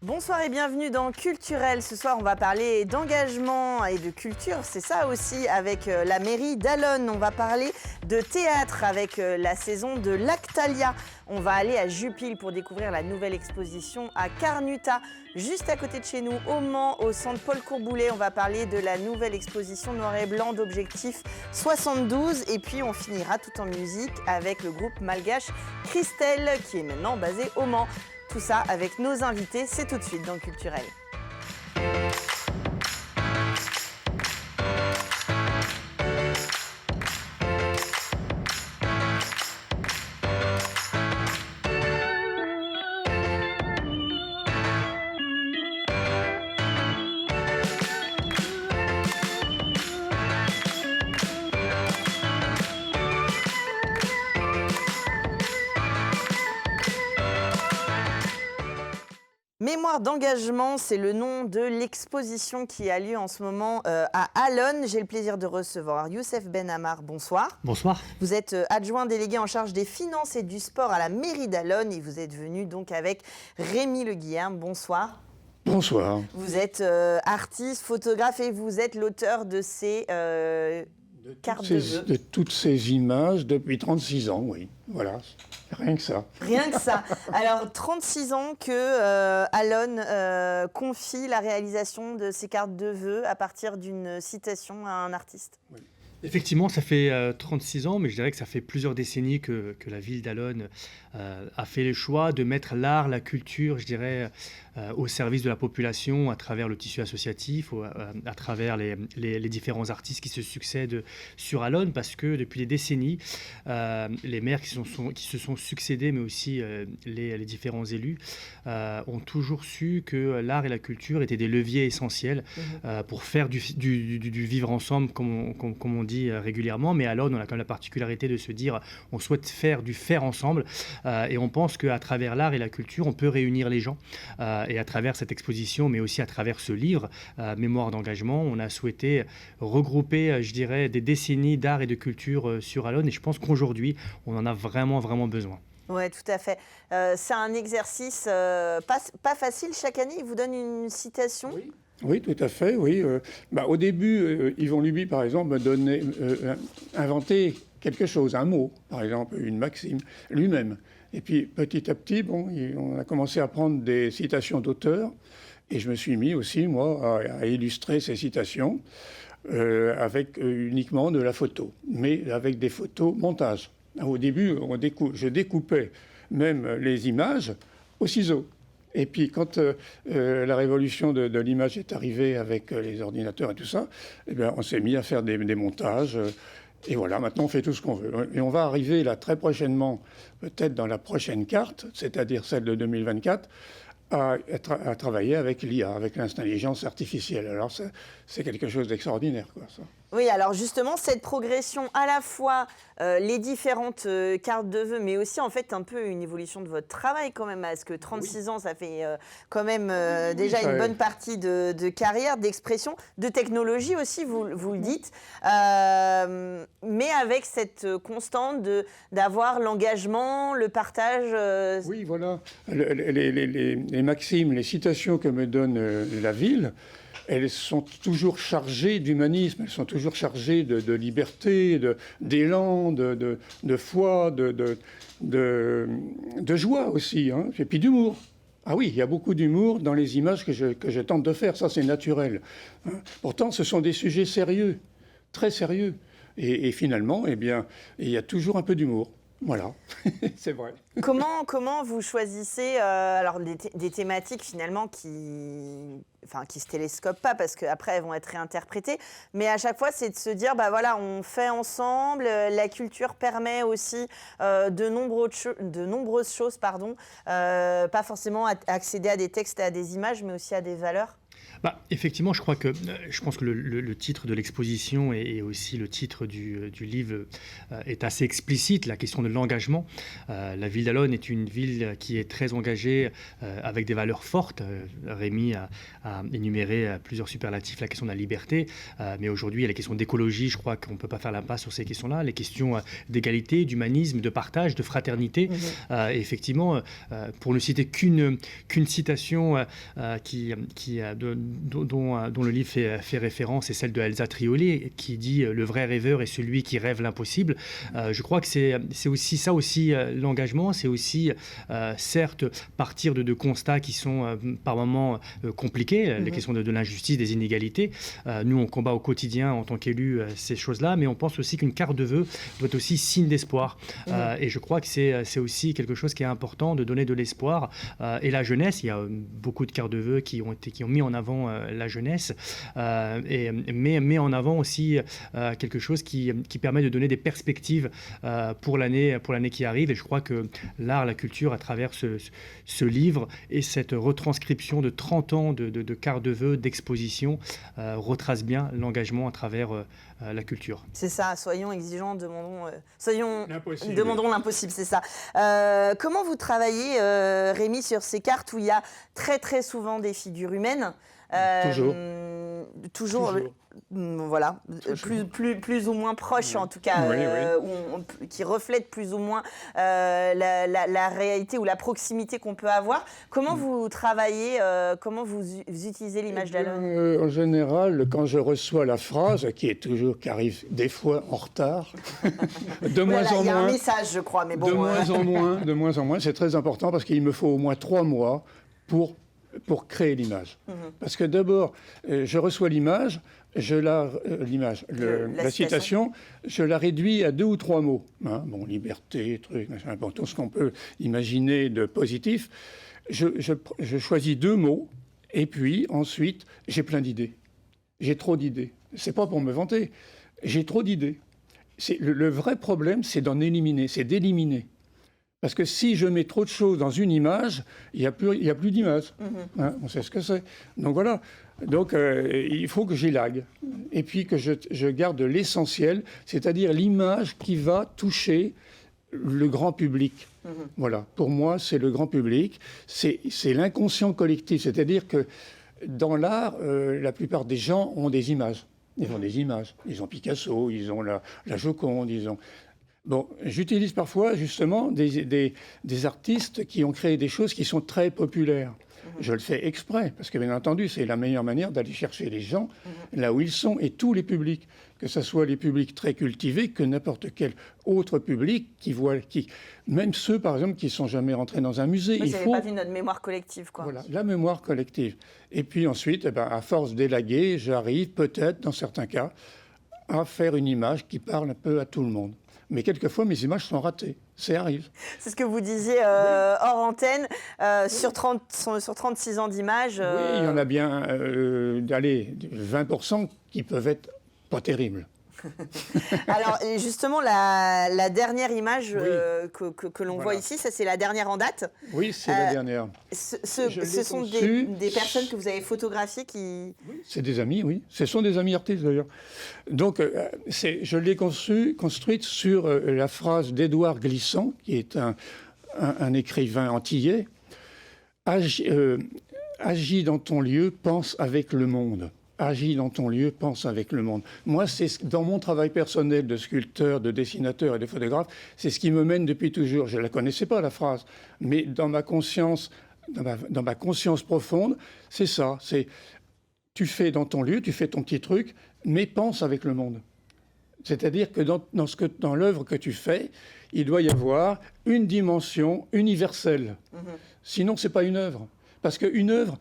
Bonsoir et bienvenue dans Culturel. Ce soir, on va parler d'engagement et de culture. C'est ça aussi avec la mairie d'Allonnes. On va parler de théâtre avec la saison de l'Actalia. On va aller à Jupille pour découvrir la nouvelle exposition à Carnuta, juste à côté de chez nous, au Mans, au centre Paul Courboulet. On va parler de la nouvelle exposition noir et blanc d'Objectif 72. Et puis, on finira tout en musique avec le groupe malgache Christelle, qui est maintenant basé au Mans. Tout ça avec nos invités, c'est tout de suite dans Culturel. Mémoire d'engagement, c'est le nom de l'exposition qui a lieu en ce moment à Allonnes. J'ai le plaisir de recevoir Youssef Ben Ammar. Bonsoir. Bonsoir. Vous êtes adjoint délégué en charge des finances et du sport à la mairie d'Allonnes et vous êtes venu donc avec Rémi Le Guilherme. Bonsoir. Bonsoir. Vous êtes artiste, photographe et vous êtes l'auteur de ces cartes de vœux. De toutes ces images depuis 36 ans, oui. Voilà, rien que ça. Rien que ça. Alors, 36 ans que Allonnes confie la réalisation de ces cartes de vœux à partir d'une citation à un artiste. Oui. Effectivement, ça fait 36 ans, mais je dirais que ça fait plusieurs décennies que la ville d'Allonnes a fait le choix de mettre l'art, la culture, je dirais, au service de la population à travers le tissu associatif, à travers les différents artistes qui se succèdent sur Allonnes, parce que depuis des décennies, les maires qui se sont succédés, mais aussi les différents élus, ont toujours su que l'art et la culture étaient des leviers essentiels pour faire du vivre ensemble, comme on dit régulièrement. Mais à Allonnes, on a quand même la particularité de se dire on souhaite faire du faire ensemble, et on pense qu'à travers l'art et la culture, on peut réunir les gens. Et à travers cette exposition, mais aussi à travers ce livre, Mémoire d'engagement, on a souhaité regrouper, je dirais, des décennies d'art et de culture sur Allonnes. Et je pense qu'aujourd'hui, on en a vraiment, vraiment besoin. Oui, tout à fait. C'est un exercice pas facile. Chaque année, il vous donne une citation. Oui, tout à fait, oui. Au début, Yvon Luby, par exemple, inventait quelque chose, un mot, par exemple, une maxime, lui-même. Et puis, petit à petit, on a commencé à prendre des citations d'auteurs, et je me suis mis aussi, moi, à illustrer ces citations avec uniquement de la photo, mais avec des photos montage. Au début, je découpais même les images au ciseau. Et puis, quand la révolution de l'image est arrivée avec les ordinateurs et tout ça, eh bien, on s'est mis à faire des montages. Et voilà, maintenant, on fait tout ce qu'on veut. Et on va arriver là très prochainement, peut-être dans la prochaine carte, c'est-à-dire celle de 2024, à travailler avec l'IA, avec l'intelligence artificielle. Alors, c'est quelque chose d'extraordinaire, quoi, ça. Oui, alors justement, cette progression, à la fois les différentes cartes de vœux, mais aussi en fait un peu une évolution de votre travail quand même, parce que 36 ans, ça fait quand même déjà une bonne partie de carrière, d'expression, de technologie aussi, vous le dites, mais avec cette constante d'avoir l'engagement, le partage. Oui, voilà. Les maximes, les citations que me donne la ville, elles sont toujours chargées d'humanisme, elles sont toujours chargées de liberté, d'élan, de foi, de joie aussi, hein, et puis d'humour. Ah oui, il y a beaucoup d'humour dans les images que je tente de faire, ça c'est naturel. Hein. Pourtant, ce sont des sujets sérieux, très sérieux. Et finalement, eh bien, il y a toujours un peu d'humour. Voilà, c'est vrai. Comment vous choisissez alors des thématiques finalement qui se télescopent pas parce qu'après elles vont être réinterprétées, mais à chaque fois c'est de se dire voilà, on fait ensemble, la culture permet aussi de nombreuses choses, pas forcément accéder à des textes et à des images, mais aussi à des valeurs. Effectivement, je pense que le titre de l'exposition et aussi le titre du livre est assez explicite, la question de l'engagement. La ville d'Allonne est une ville qui est très engagée avec des valeurs fortes. Rémi a énuméré plusieurs superlatifs, la question de la liberté, mais aujourd'hui, il y a les questions d'écologie, je crois qu'on ne peut pas faire l'impasse sur ces questions-là, les questions d'égalité, d'humanisme, de partage, de fraternité. Et effectivement, pour ne citer qu'une citation dont le livre fait référence, c'est celle de Elsa Triolet, qui dit « Le vrai rêveur est celui qui rêve l'impossible ». Je crois que c'est aussi ça l'engagement, c'est aussi certes partir de constats qui sont par moments compliqués, les questions de l'injustice, des inégalités. Nous, on combat au quotidien en tant qu'élus ces choses-là, mais on pense aussi qu'une carte de vœux doit être aussi signe d'espoir. Et je crois que c'est aussi quelque chose qui est important, de donner de l'espoir. Et la jeunesse, il y a beaucoup de cartes de vœux qui ont mis en avant la jeunesse, mais met en avant aussi quelque chose qui permet de donner des perspectives pour l'année qui arrive. Et je crois que l'art, la culture, à travers ce livre et cette retranscription de 30 ans de cartes de vœux, d'exposition, retrace bien l'engagement à travers la culture. C'est ça, soyons exigeants, demandons l'impossible, c'est ça. Comment vous travaillez, Rémi, sur ces cartes où il y a très très souvent des figures humaines? Toujours. Voilà, plus ou moins proche en tout cas, qui reflète plus ou moins la réalité ou la proximité qu'on peut avoir. Comment vous travaillez, comment vous utilisez l'image d'Allonne? En général, quand je reçois la phrase, qui arrive des fois en retard, de moins en moins. Il y a un message, je crois, mais bon. De moins en moins, c'est très important parce qu'il me faut au moins 3 mois pour créer l'image. Parce que d'abord, je reçois l'image, la citation, je la réduis à 2 ou 3 mots. Liberté, truc, machin, tout ce qu'on peut imaginer de positif. Je choisis 2 mots, et puis ensuite, j'ai plein d'idées. J'ai trop d'idées. C'est pas pour me vanter. J'ai trop d'idées. Le vrai problème, c'est d'en éliminer, c'est d'éliminer. Parce que si je mets trop de choses dans une image, il n'y a plus d'image. On sait ce que c'est. Donc voilà. Donc il faut que j'élague. Et puis que je garde l'essentiel, c'est-à-dire l'image qui va toucher le grand public. Voilà. Pour moi, c'est le grand public. C'est l'inconscient collectif. C'est-à-dire que dans l'art, la plupart des gens ont des images. Ils ont des images. Ils ont Picasso, ils ont la Joconde, ils ont... Bon, j'utilise parfois justement des artistes qui ont créé des choses qui sont très populaires. Je le fais exprès, parce que bien entendu, c'est la meilleure manière d'aller chercher les gens là où ils sont, et tous les publics, que ce soit les publics très cultivés, que n'importe quel autre public même ceux, par exemple, qui ne sont jamais rentrés dans un musée. Vous n'avez pas vu notre mémoire collective, quoi. Voilà, la mémoire collective. Et puis ensuite, à force d'élaguer, j'arrive peut-être, dans certains cas, à faire une image qui parle un peu à tout le monde. Mais quelquequefois, mes images sont ratées. Ça arrive. C'est ce que vous disiez hors antenne. Sur 36 ans d'images... Oui, il y en a bien 20% qui peuvent être pas terribles. Alors, justement, la dernière image que l'on voit ici, ça c'est la dernière en date. Oui, c'est la dernière. Ce sont des personnes que vous avez photographiées qui... Oui, c'est des amis, oui. Ce sont des amis artistes, d'ailleurs. Donc, je l'ai construite sur la phrase d'Édouard Glissant, qui est un écrivain antillais. Agis dans ton lieu, pense avec le monde. Agis dans ton lieu, pense avec le monde. Moi, c'est dans mon travail personnel de sculpteur, de dessinateur et de photographe, c'est ce qui me mène depuis toujours. Je ne la connaissais pas, la phrase, mais dans ma conscience profonde, c'est ça. C'est tu fais dans ton lieu, tu fais ton petit truc, mais pense avec le monde. C'est-à-dire que dans l'œuvre que tu fais, il doit y avoir une dimension universelle. Sinon, c'est pas une œuvre. Parce qu'une œuvre,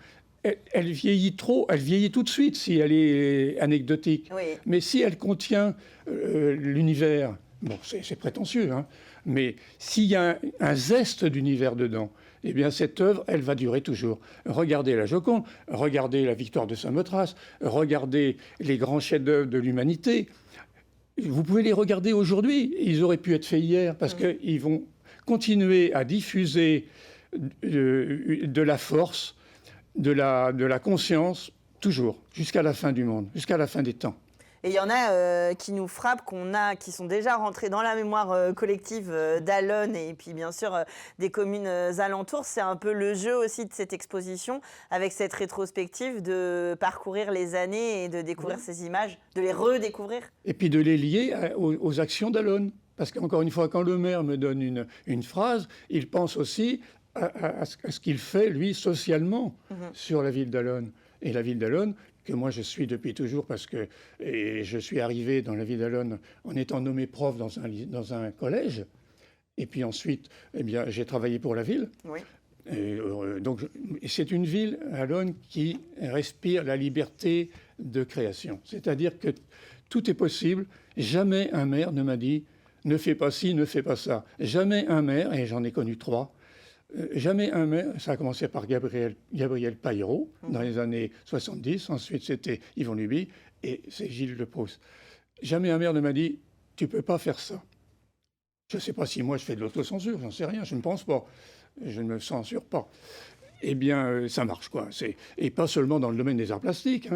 elle vieillit trop, elle vieillit tout de suite si elle est anecdotique. Oui. Mais si elle contient l'univers, bon, c'est prétentieux, hein, mais s'il y a un zeste d'univers dedans, eh bien cette œuvre, elle va durer toujours. Regardez la Joconde, regardez la Victoire de Samothrace, regardez les grands chefs-d'œuvre de l'humanité. Vous pouvez les regarder aujourd'hui, ils auraient pu être faits hier, parce qu'ils vont continuer à diffuser de la force, de la conscience toujours, jusqu'à la fin du monde, jusqu'à la fin des temps. Et il y en a qui nous frappent, qui sont déjà rentrés dans la mémoire collective d'Allonnes et puis bien sûr des communes alentours. C'est un peu le jeu aussi de cette exposition, avec cette rétrospective, de parcourir les années et de découvrir ces images, de les redécouvrir. Et puis de les lier aux actions d'Allonnes. Parce qu'encore une fois, quand le maire me donne une phrase, il pense aussi à ce qu'il fait, lui, socialement, sur la ville d'Allonnes. Et la ville d'Allonnes, que moi je suis depuis toujours, parce que je suis arrivé dans la ville d'Allonnes en étant nommé prof dans un collège. Et puis ensuite, eh bien, j'ai travaillé pour la ville. Oui. Donc c'est une ville, Allonnes, qui respire la liberté de création. C'est-à-dire que tout est possible. Jamais un maire ne m'a dit « ne fais pas ci, ne fais pas ça ». Jamais un maire, et j'en ai connu 3, jamais un maire, ça a commencé par Gabriel Paillereau dans les années 70, ensuite c'était Yvon Luby et c'est Gilles Leproust. Jamais un maire ne m'a dit « tu ne peux pas faire ça ». Je ne sais pas si moi je fais de l'autocensure, j'en sais rien, je ne pense pas, je ne me censure pas. Eh bien, ça marche, quoi. Et pas seulement dans le domaine des arts plastiques.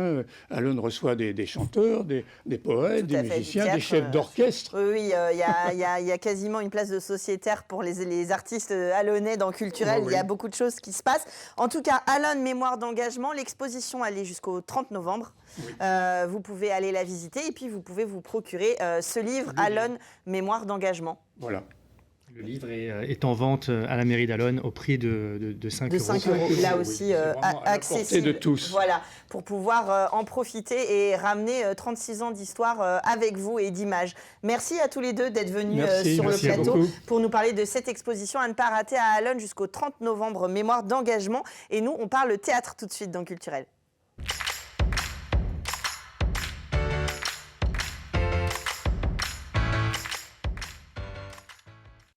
Allonnes reçoit des chanteurs, des poètes, des musiciens, des chefs d'orchestre. Oui, il y a quasiment une place de sociétaire pour les artistes allonnais dans Culturel. Il y a beaucoup de choses qui se passent. En tout cas, Allonnes, mémoire d'engagement. L'exposition, elle est jusqu'au 30 novembre. Oui. Vous pouvez aller la visiter et puis vous pouvez vous procurer ce livre, Allonnes, mémoire d'engagement. Voilà. Le livre est en vente à la mairie d'Allonnes au prix de 5 euros. 5 euros, là aussi accessible. De tous. Voilà, pour pouvoir en profiter et ramener 36 ans d'histoire avec vous et d'images. Merci à tous les deux d'être venus sur le plateau pour nous parler de cette exposition à ne pas rater à Allonnes jusqu'au 30 novembre, mémoire d'engagement. Et nous, on parle théâtre tout de suite dans Culturel.